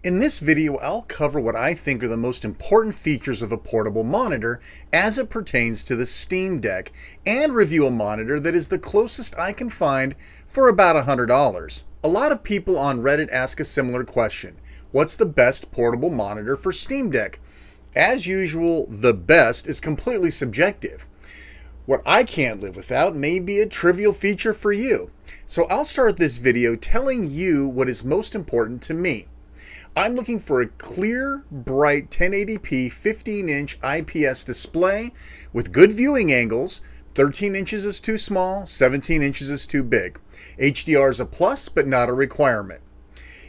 In this video, I'll cover what I think are the most important features of a portable monitor as it pertains to the Steam Deck, and review a monitor that is the closest I can find for about $100. A lot of people on Reddit ask a similar question: what's the best portable monitor for Steam Deck? As usual, the best is completely subjective. What I can't live without may be a trivial feature for you. So I'll start this video telling you what is most important to me. I'm looking for a clear, bright 1080p 15-inch IPS display with good viewing angles. 13 inches is too small, 17 inches is too big. HDR is a plus, but not a requirement.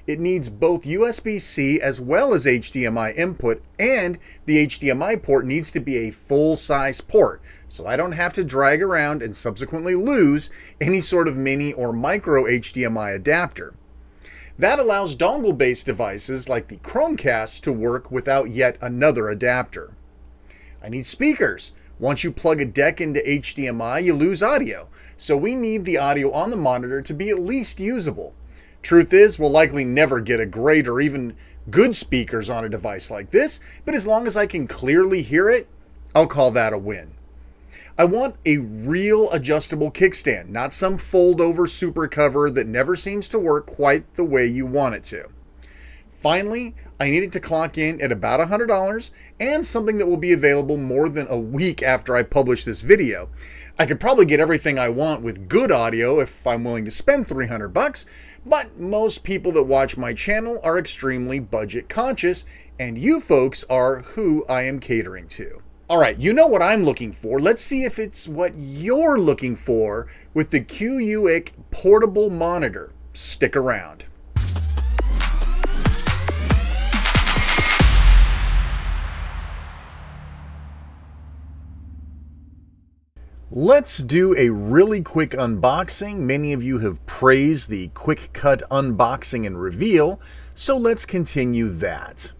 It needs both USB-C as well as HDMI input, and the HDMI port needs to be a full-size port, so I don't have to drag around and subsequently lose any sort of mini or micro HDMI adapter. That allows dongle-based devices like the Chromecast to work without yet another adapter. I need speakers. Once you plug a deck into HDMI, you lose audio, so we need the audio on the monitor to be at least usable. Truth is, we'll likely never get a great or even good speakers on a device like this, but as long as I can clearly hear it, I'll call that a win. I want a real adjustable kickstand, not some fold-over super cover that never seems to work quite the way you want it to. Finally, I need it to clock in at about $100 and something that will be available more than a week after I publish this video. I could probably get everything I want with good audio if I'm willing to spend $300, but most people that watch my channel are extremely budget conscious, and you folks are who I am catering to. Alright, you know what I'm looking for. Let's see if it's what you're looking for with the CUIUIC portable monitor. Stick around. Let's do a really quick unboxing. Many of you have praised the quick cut unboxing and reveal, so let's continue that.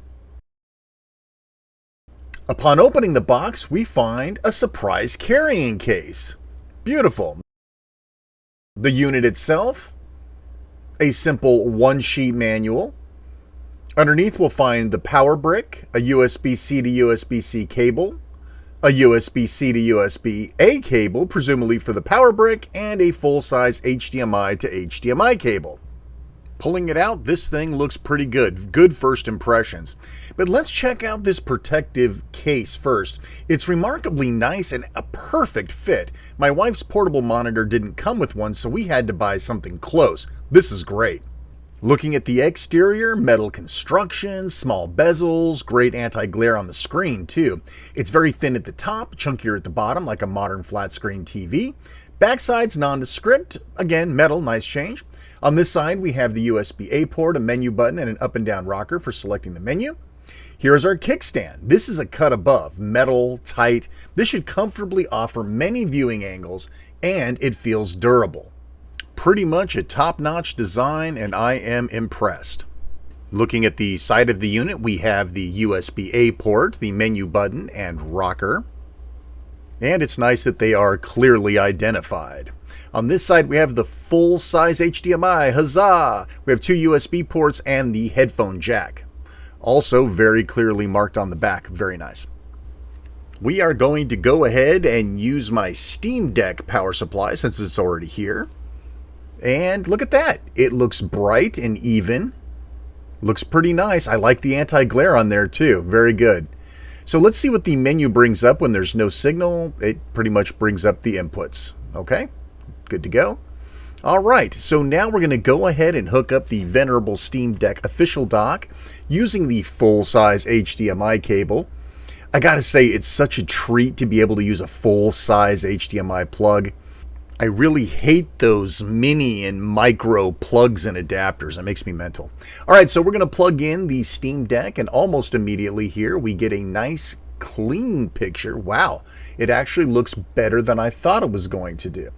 Upon opening the box, we find a surprise carrying case. Beautiful. The unit itself, a simple one-sheet manual. Underneath we'll find the power brick, a USB-C to USB-C cable, a USB-C to USB-A cable, presumably for the power brick, and a full-size HDMI to HDMI cable. Pulling it out, this thing looks pretty good. Good first impressions. But let's check out this protective case first. It's remarkably nice and a perfect fit. My wife's portable monitor didn't come with one, so we had to buy something close. This is great. Looking at the exterior, metal construction, small bezels, great anti-glare on the screen too. It's very thin at the top, chunkier at the bottom like a modern flat screen TV. Backside's nondescript, again metal, nice change. On this side we have the USB-A port, a menu button, and an up and down rocker for selecting the menu. Here's our kickstand. This is a cut above, metal, tight. This should comfortably offer many viewing angles, and it feels durable. Pretty much a top-notch design, and I am impressed. Looking at the side of the unit, we have the USB-A port, the menu button, and rocker. And it's nice that they are clearly identified. On this side, we have the full-size HDMI, huzzah! We have two USB ports and the headphone jack. Also very clearly marked on the back, very nice. We are going to go ahead and use my Steam Deck power supply since it's already here. And look at that. It looks bright and even. Looks pretty nice. I like the anti-glare on there too. Very good. So let's see what the menu brings up when there's no signal. It pretty much brings up the inputs. Okay, good to go. All right, so now we're going to go ahead and hook up the venerable Steam Deck official dock using the full-size HDMI cable. I gotta say, it's such a treat to be able to use a full-size HDMI plug. I really hate those mini and micro plugs and adapters. It makes me mental. All right, so we're going to plug in the Steam Deck, and almost immediately here we get a nice clean picture. Wow, it actually looks better than I thought it was going to do.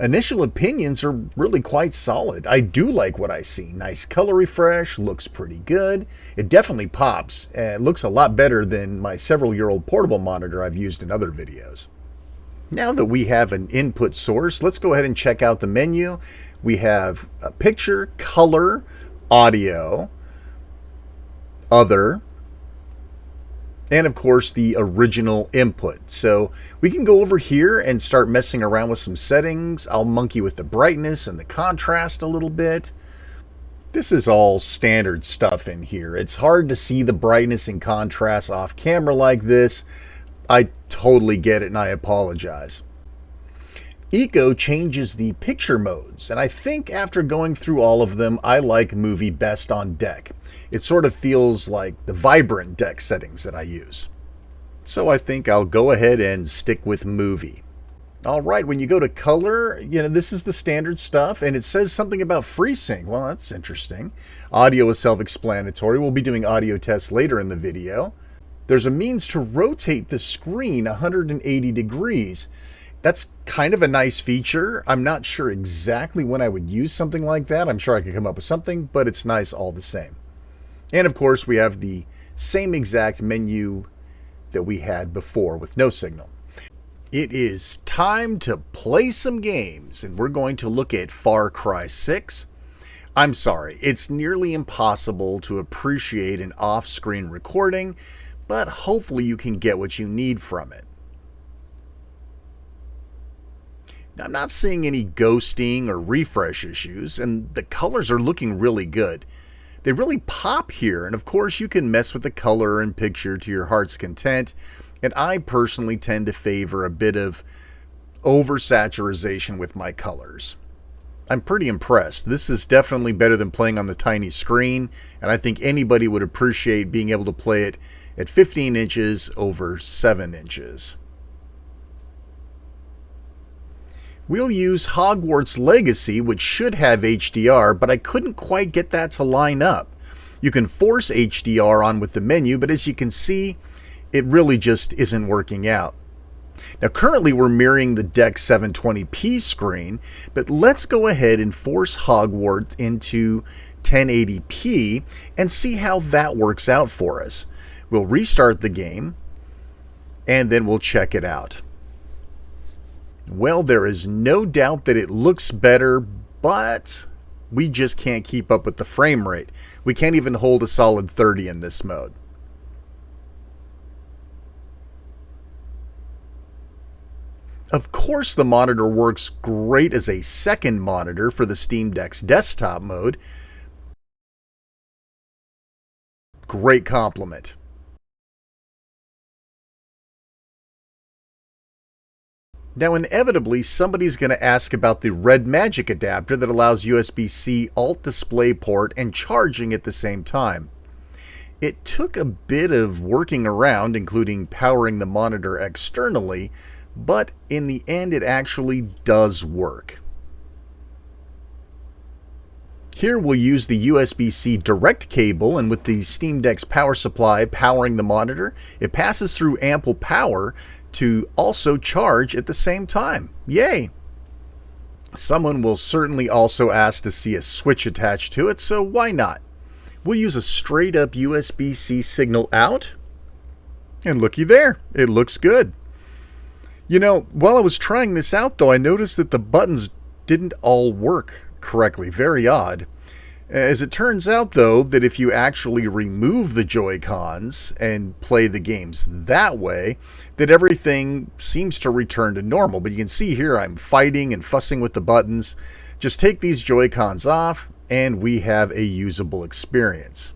Initial opinions are really quite solid. I do like what I see. Nice color refresh, looks pretty good. It definitely pops. It looks a lot better than my several-year-old portable monitor I've used in other videos. Now that we have an input source, let's go ahead and check out the menu. We have a picture, color, audio, other, and of course the original input. So we can go over here and start messing around with some settings. I'll monkey with the brightness and the contrast a little bit. This is all standard stuff in here. It's hard to see the brightness and contrast off camera like this. I totally get it and I apologize. Eco changes the picture modes, and I think after going through all of them, I like movie best on deck. It sort of feels like the vibrant deck settings that I use. So I think I'll go ahead and stick with movie. All right, when you go to color, this is the standard stuff, and it says something about FreeSync. Well, that's interesting. Audio is self-explanatory. We'll be doing audio tests later in the video. There's a means to rotate the screen 180 degrees. That's kind of a nice feature. I'm not sure exactly when I would use something like that. I'm sure I could come up with something, but it's nice all the same. And of course, we have the same exact menu that we had before with no signal. It is time to play some games, and we're going to look at Far Cry 6. I'm sorry, it's nearly impossible to appreciate an off-screen recording, but hopefully you can get what you need from it. Now, I'm not seeing any ghosting or refresh issues, and the colors are looking really good. They really pop here, and of course you can mess with the color and picture to your heart's content, and I personally tend to favor a bit of oversaturation with my colors. I'm pretty impressed. This is definitely better than playing on the tiny screen, and I think anybody would appreciate being able to play it at 15 inches over 7 inches. We'll use Hogwarts Legacy, which should have HDR, but I couldn't quite get that to line up. You can force HDR on with the menu, but as you can see, it really just isn't working out. Now currently we're mirroring the DEC 720p screen, but let's go ahead and force Hogwarts into 1080p and see how that works out for us. We'll restart the game, and then we'll check it out. Well, there is no doubt that it looks better, but we just can't keep up with the frame rate. We can't even hold a solid 30 in this mode. Of course, the monitor works great as a second monitor for the Steam Deck's desktop mode. Great compliment. Now, inevitably, somebody's going to ask about the Red Magic adapter that allows USB-C alt DisplayPort and charging at the same time. It took a bit of working around, including powering the monitor externally, but in the end it actually does work. Here we'll use the USB-C direct cable, and with the Steam Deck's power supply powering the monitor, it passes through ample power to also charge at the same time. Yay! Someone will certainly also ask to see a switch attached to it, so why not? We'll use a straight up USB-C signal out, and looky there, it looks good. While I was trying this out though, I noticed that the buttons didn't all work correctly. Very odd. As it turns out though, that if you actually remove the Joy-Cons and play the games that way, that everything seems to return to normal. But you can see here I'm fighting and fussing with the buttons. Just take these Joy-Cons off and we have a usable experience.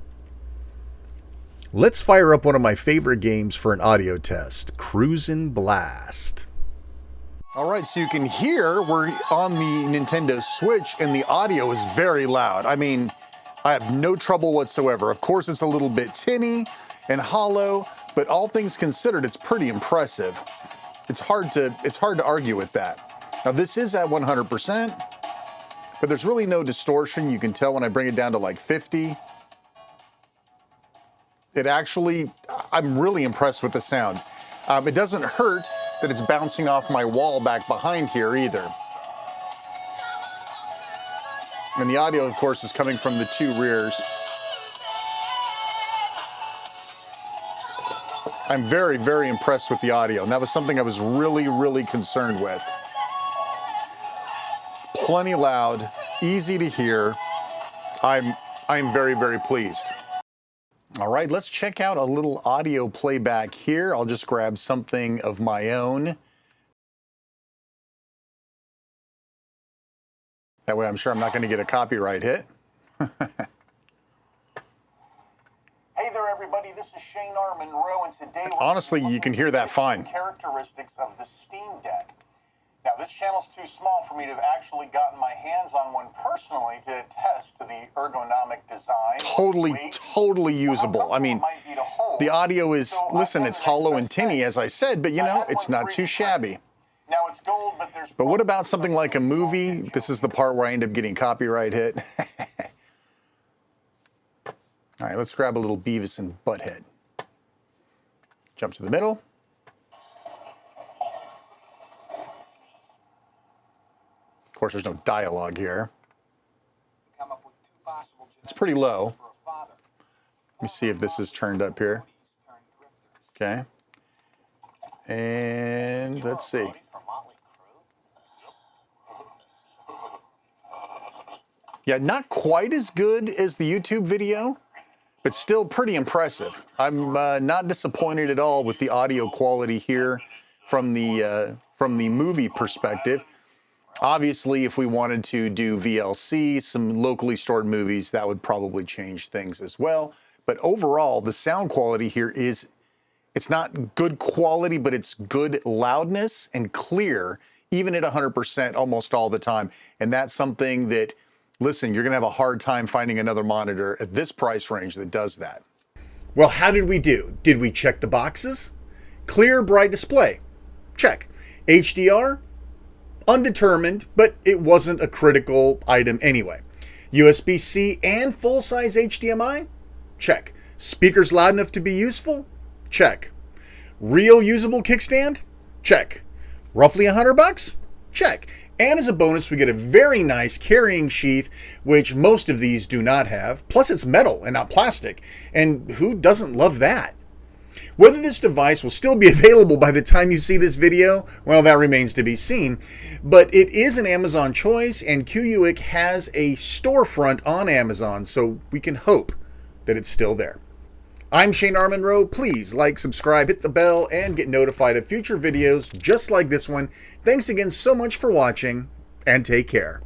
Let's fire up one of my favorite games for an audio test, Cruisin' Blast. Alright, so you can hear we're on the Nintendo Switch and the audio is very loud. I mean, I have no trouble whatsoever. Of course, it's a little bit tinny and hollow, but all things considered, it's pretty impressive. It's hard to argue with that. Now, this is at 100%, but there's really no distortion. You can tell when I bring it down to like 50. It actually, I'm really impressed with the sound. It doesn't hurt that it's bouncing off my wall back behind here either. And the audio, of course, is coming from the two rears. I'm very, very impressed with the audio, and that was something I was really, really concerned with. Plenty loud, easy to hear. I'm very, very pleased. All right, let's check out a little audio playback here. I'll just grab something of my own. That way I'm sure I'm not going to get a copyright hit. Hey there, everybody. This is Shane R. Monroe, and today honestly, you can hear that fine. Characteristics of the Steam Deck. Now, this channel's too small for me to have actually gotten my hands on one personally to attest to the ergonomic design. Totally usable. I mean, the audio is, listen, it's hollow and tinny, as I said, but you know, it's not too shabby. Now it's gold, but what about something like a movie? This is the part where I end up getting copyright hit. All right, let's grab a little Beavis and Butthead. Jump to the middle. Of course, there's no dialogue here. It's pretty low. Let me see if this is turned up here. Okay. And let's see. Yeah, not quite as good as the YouTube video, but still pretty impressive. I'm not disappointed at all with the audio quality here from the movie perspective. Obviously, if we wanted to do VLC, some locally stored movies, that would probably change things as well. But overall, the sound quality here is, it's not good quality, but it's good loudness and clear, even at 100% almost all the time. And that's something that, listen, you're going to have a hard time finding another monitor at this price range that does that. Well, how did we do? Did we check the boxes? Clear, bright display. Check. HDR? Undetermined, but it wasn't a critical item anyway. USB-C and full-size HDMI? Check. Speakers loud enough to be useful? Check. Real usable kickstand? Check. Roughly $100? Check. And as a bonus, we get a very nice carrying sheath, which most of these do not have. Plus, it's metal and not plastic. And who doesn't love that? Whether this device will still be available by the time you see this video, well, that remains to be seen. But it is an Amazon choice, and CUIUIC has a storefront on Amazon, so we can hope that it's still there. I'm Shane R. Monroe. Please like, subscribe, hit the bell, and get notified of future videos just like this one. Thanks again so much for watching, and take care.